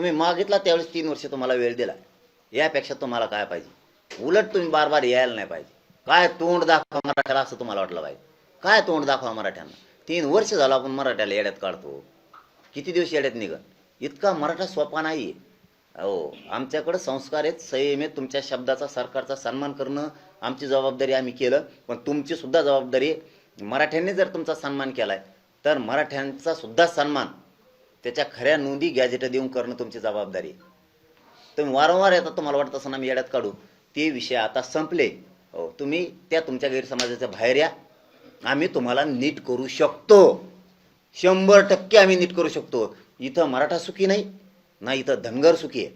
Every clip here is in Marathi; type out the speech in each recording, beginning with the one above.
तुम्ही मागितला त्यावेळेस 3 वर्ष तुम्हाला वेळ दिला, यापेक्षा तुम्हाला काय पाहिजे? उलट तुम्ही बार बार यायला नाही पाहिजे. काय तोंड दाखवा मराठ्याला असं तुम्हाला वाटलं पाहिजे. काय तोंड दाखवा मराठ्यांना? 3 वर्ष झालं आपण मराठ्याला येड्यात काढतो. किती दिवस येड्यात निघत? इतका मराठा सोपा नाहीये. हो, आमच्याकडे संस्कार आहेत, संयम आहेत. तुमच्या शब्दाचा, सरकारचा सन्मान करणं आमची जबाबदारी, आम्ही केलं. पण तुमची सुद्धा जबाबदारी आहे. मराठ्यांनी जर तुमचा सन्मान केलाय तर मराठ्यांचा सुद्धा सन्मान, त्याच्या खऱ्या नोंदी गॅजेट देऊन करणं तुमची जबाबदारी आहे. तुम्ही वारंवार येतात, तुम्हाला वाटत असं ना मी येड्यात काढू. ते विषय आता संपले. हो, तुम्ही त्या तुमच्या गैरसमाजाच्या बाहेर या. आम्ही तुम्हाला नीट करू शकतो. 100% आम्ही नीट करू शकतो. इथं मराठा सुखी नाही, ना इथं धनगर सुखी आहे,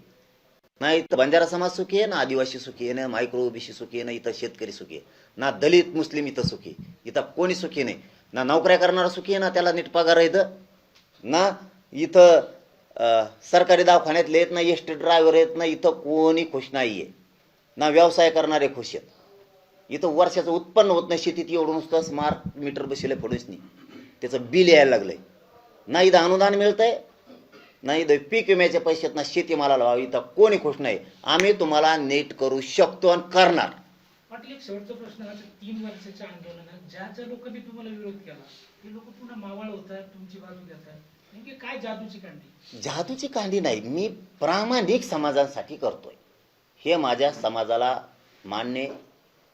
ना इथं बंजारा समाज सुखी आहे, ना आदिवासी सुखी आहे, ना मायक्रो ओबीसी सुखी आहे, ना इथं शेतकरी सुखी आहे, ना दलित मुस्लिम इथं सुखी. इथं कोणी सुखी नाही. ना नोकऱ्या करणारा सुखी आहे, ना त्याला नीट पगार येतं, ना इथं सरकारी दवाखान्यातले आहेत, ना एसटी ड्रायव्हर आहेत, ना इथं कोणी खुश नाही आहे, ना व्यवसाय करणारे खुश आहेत. इथं वर्षाचं उत्पन्न होत नाही. शेतीत एवढं नुसतं स्मार्ट मीटर बसले फडणवीसनी, त्याचं बिल यायला लागलंय. ना इथं अनुदान मिळतंय, ना इथं पीक विम्याच्या पैशात, ना शेतीमालाला भाव. इथं कोणी खुश नाही. आम्ही तुम्हाला नीट करू शकतो आणि करणार. पाटील, एक शेवटचा प्रश्न आहे. 3 वर्षाच्या आंदोलनात ज्या लोकांनी तुम्हाला विरोध केला ते लोक पुन्हा मावळ होतात, तुमची बाजू घेतात. नेमकी काय जादूची कांडी? जादूची कांडी नाही. मी प्रामाणिक समाजासाठी करतोय, हे माझ्या समाजाला मान्य.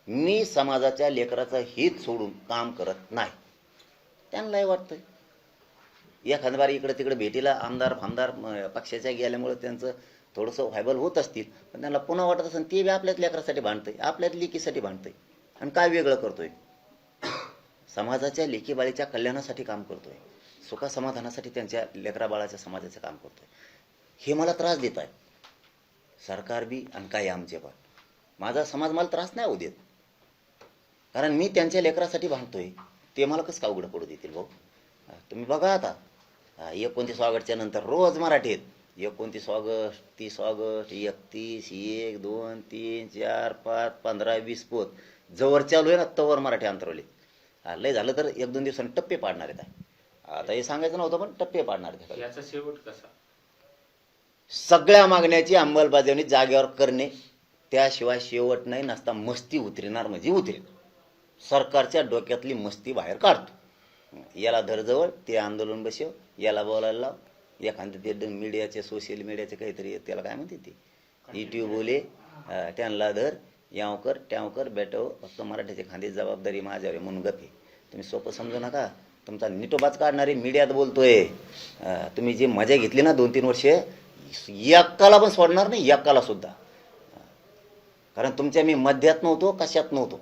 मी समाजाच्या लेकराचं हित सोडून काम करत नाही. त्यांनाही वाटतंय एखाद्या बारी इकडे तिकडे भेटीला आमदार फामदार पक्षाच्या गेल्यामुळे त्यांचं थोडंसं व्हायबल होत असतील, पण त्यांना पुन्हा वाटत असेल ते बी आपल्याच लेकरासाठी भांडतंय, आपल्याच लेकीसाठी भांडतंय. आणि काय वेगळं करतोय? समाजाच्या लेकीबाळीच्या कल्याणासाठी काम करतोय, सुखा समाधानासाठी त्यांच्या लेकरा बाळाच्या समाजाचं काम करतोय. हे मला त्रास देत आहे सरकार बी आणि काय आमचे पण. माझा समाज मला त्रास नाही होऊ देत, कारण मी त्यांच्या लेकरासाठी भांडतोय. ते मला कसं का उघडं पडू देतील भाऊ? तुम्ही बघा आता 29 ऑगस्टच्या नंतर रोज मराठी आहेत. 29 ऑगस्ट, 30 ऑगस्ट, 31, 1, 2, 3, 4, 5, 15, 20 पोत जवळ चालू आहे ना, तवर मराठी अंतरवले. लय झालं तर 1-2 दिवसांनी टप्पे पाडणार आहेत. आता हे सांगायचं नव्हतं, पण टप्पे पाडणार आहेत. याचा शेवट कसा? सगळ्या मागण्याची अंमलबजावणी जागेवर करणे, त्याशिवाय शेवट नाही. नसता मस्ती उतरणार म्हणजे उतरेल. सरकारच्या डोक्यातली मस्ती बाहेर काढतो. याला धरजवळ, ते आंदोलन बसव, याला बोलायला लाव. एखादं ते मीडियाचे, सोशल मीडियाचे काहीतरी त्याला काय म्हणते ते यूट्यूब बोले, त्यांना धर, याव कर ट्याव कर बेटव. फक्त मराठीची खांदी जबाबदारी माझ्यावर म्हणून गप्पे. तुम्ही सोपं समजू नका. तुमचा निटोबाच काढणारे मीडियात बोलतोय. तुम्ही जी मजा घेतली ना 2-3 वर्षे, एकाला पण सोडणार नाही, एकाला सुद्धा. कारण तुमच्या मी मध्यात नव्हतो, कशात नव्हतो.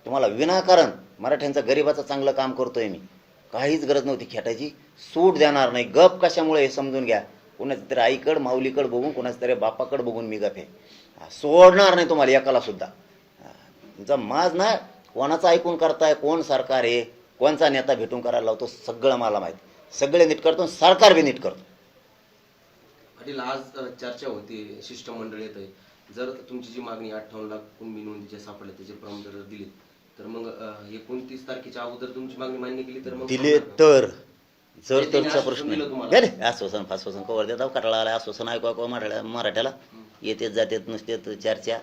तुम्हाला विनाकारण मराठ्यांचं गरिबाचं चांगलं काम करतोय मी. काहीच गरज नव्हती खेटायची. सूट देणार नाही. गप कशामुळे हे समजून घ्या. कोणाच्या तरी आईकडं माऊलीकडं बघून, कोणाच्या तरी बापाकडं बघून मी गप आहे. सोडणार नाही तुम्हाला एकाला सुद्धा. तुमचा माज ना कोणाचं ऐकून करताय, कोण सरकार आहे, कोणचा नेता भेटून करायला लावतो, सगळं मला माहिती. सगळे नीट करतो, सरकार बी नीट करतो. पाटील, आज चर्चा होती शिष्टमंडळ येत आहे. जर तुमची जी मागणी 58 लाख कुणबी नोंदीच्या सापडल्या, त्याचे प्रमाणपत्र दिले, तर मग 29 तारखेच्या अगोदर तुमची मागणी मान्य केली तर मग दिले तर जर त्यांनी तरचा आश्वासन दिलं प्रश्न तुम्हाला? नाही. आश्वासन फाश्वासन कवर देतात. कटाळा आला आश्वासन ऐकू ऐकू मराठ्याला. येतेच जातेत नुसते चर्चा.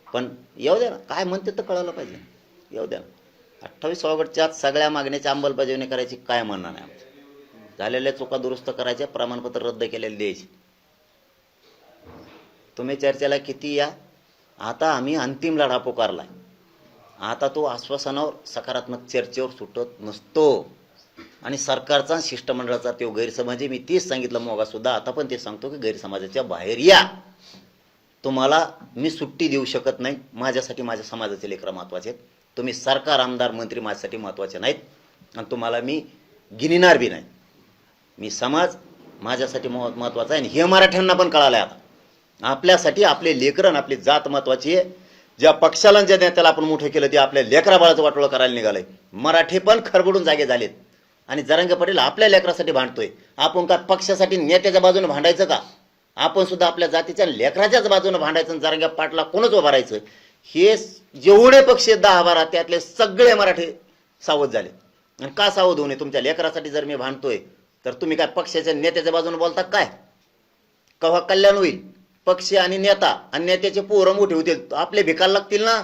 पण येऊ द्या ना, काय म्हणते तर कळायला पाहिजे. येऊ द्या ना. 28 ऑगस्टच्या आत सगळ्या मागण्याची अंमलबजावणी करायची काय म्हणणं नाही आमचं. झालेल्या चुका दुरुस्त करायच्या, प्रमाणपत्र रद्द केलेले द्यायचे. तुम्ही चर्चेला किती या. आता आम्ही अंतिम लढा पुकारलाय. आता तो आश्वासनावर, सकारात्मक चर्चेवर सुटत नसतो. आणि सरकारचा, शिष्टमंडळाचा तो गैरसमज आहे. मी तेच सांगितलं मोगा सुद्धा, आता पण ते सांगतो की गैरसमाजाच्या बाहेर या. तुम्हाला मी सुट्टी देऊ शकत नाही. माझ्यासाठी माझ्या समाजाचे लेकरं महत्वाचे आहेत. तुम्ही सरकार, आमदार, मंत्री माझ्यासाठी महत्वाचे नाहीत. आणि तुम्हाला मी गिनिणार बी नाही. मी समाज माझ्यासाठी महत्वाचा आहे. आणि हे मराठ्यांना पण कळालंय आता. आपल्यासाठी आपले लेकरं, आपली जात महत्वाची आहे. ज्या पक्षाला, ज्या नेत्याला आपण मोठं केलं, ते आपल्या लेकरा बाळाचं वाटोळं करायला निघालंय. मराठी पण खरबडून जागे झालेत. आणि जरांगे पाटील आपल्या लेकरासाठी भांडतोय. आपण काय पक्षासाठी, नेत्याच्या बाजूने भांडायचं का? आपण सुद्धा आपल्या जातीच्या लेकराच्याच बाजूने भांडायचं. जरांगे पाटला कोणच उभारायचं? हे जेवढे पक्ष 10-12 त्यातले सगळे मराठी सावध झाले. आणि का सावध होऊ नये? तुमच्या लेकरासाठी जर मी भांडतोय तर तुम्ही काय पक्षाच्या नेत्याच्या बाजूने बोलता काय? केव्हा कल्याण होईल. पक्ष आणि नेता आणि नेत्याचे पोरं मोठे होतील, आपले भिकायला लागतील ना.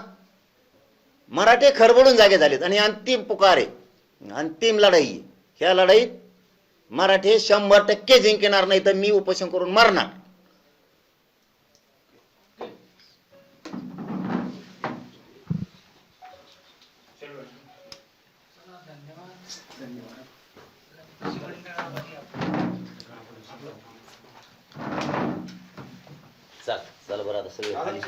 मराठे खरबडून जागे झालेत आणि अंतिम पुकार आहे, अंतिम लढाई आहे. ह्या लढाईत मराठे 100% जिंकणार नाही तर मी उपोषण करून मरणार. चला, धन्यवाद. चल बरं आता सगळे खाली.